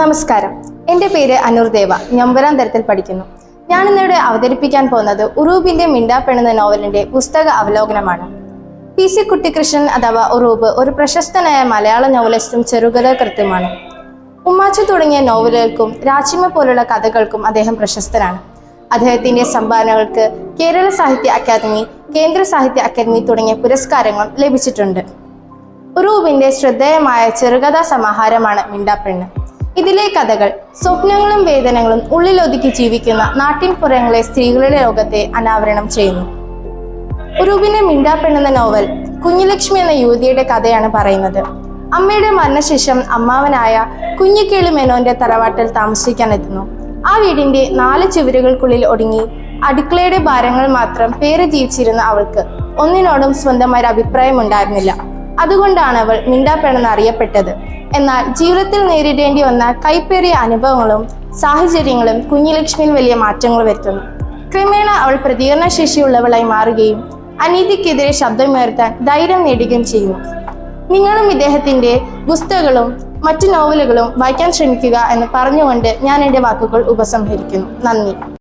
നമസ്കാരം, എൻ്റെ പേര് അനൂർദേവ. ഞാൻ 9ാം തരത്തിൽ പഠിക്കുന്നു. ഞാനിന്നിവിടെ അവതരിപ്പിക്കാൻ പോകുന്നത് ഉറൂബിന്റെ മിണ്ടാപ്പെണ്ണ് എന്ന നോവലിന്റെ പുസ്തക അവലോകനമാണ്. PC കുട്ടിക്കൃഷ്ണൻ അഥവാ ഉറൂബ് ഒരു പ്രശസ്തനായ മലയാള നോവലിസ്റ്റും ചെറുകഥാകൃത്തുമാണ്. ഉമ്മാച്ചു തുടങ്ങിയ നോവലുകൾക്കും രാച്ചിമ പോലുള്ള കഥകൾക്കും അദ്ദേഹം പ്രശസ്തനാണ്. അദ്ദേഹത്തിന്റെ സംഭാവനകൾക്ക് കേരള സാഹിത്യ അക്കാദമി, കേന്ദ്ര സാഹിത്യ അക്കാദമി തുടങ്ങിയ പുരസ്കാരങ്ങൾ ലഭിച്ചിട്ടുണ്ട്. ഉറൂബിന്റെ ശ്രദ്ധേയമായ ചെറുകഥാ സമാഹാരമാണ് മിണ്ടാപ്പെണ്ണ്. ഇതിലെ കഥകൾ സ്വപ്നങ്ങളും വേദനകളും ഉള്ളിലൊതുക്കി ജീവിക്കുന്ന നാട്ടിൻപുറങ്ങളിലെ സ്ത്രീകളുടെ ലോകത്തെ അനാവരണം ചെയ്യുന്നു. ഉറൂബിന്റെ മിണ്ടാപ്പെണ്ണ് എന്ന നോവൽ കുഞ്ഞുലക്ഷ്മി എന്ന യുവതിയുടെ കഥയാണ് പറയുന്നത്. അമ്മയുടെ മരണശേഷം അമ്മാവനായ കുഞ്ഞിക്കേളി മേനോന്റെ തറവാട്ടിൽ താമസിക്കാൻ എത്തുന്നു. ആ വീടിന്റെ 4 ചുവരുകൾക്കുള്ളിൽ ഒടുങ്ങി അടുക്കളയുടെ ഭാരങ്ങൾ മാത്രം പേര് ജീവിച്ചിരുന്ന അവൾക്ക് ഒന്നിനോടും സ്വന്തമായ അഭിപ്രായം ഉണ്ടായിരുന്നില്ല. അതുകൊണ്ടാണ് അവൾ മിണ്ടാപ്പെണ്ണെന്ന് അറിയപ്പെട്ടത്. എന്നാൽ ജീവിതത്തിൽ നേരിടേണ്ടി വന്ന കൈപ്പേറിയ അനുഭവങ്ങളും സാഹചര്യങ്ങളും കുഞ്ഞുലക്ഷ്മിയിൽ വലിയ മാറ്റങ്ങൾ വരുത്തുന്നു. ക്രമേണ അവൾ പ്രതികരണശേഷിയുള്ളവളായി മാറുകയും അനീതിക്കെതിരെ ശബ്ദമുയർത്താൻ ധൈര്യം നേടുകയും ചെയ്യുന്നു. നിങ്ങളും ഇദ്ദേഹത്തിന്റെ പുസ്തകങ്ങളും മറ്റു നോവലുകളും വായിക്കാൻ ശ്രമിക്കുക എന്ന് പറഞ്ഞുകൊണ്ട് ഞാൻ എൻ്റെ വാക്കുകൾ ഉപസംഹരിക്കുന്നു. നന്ദി.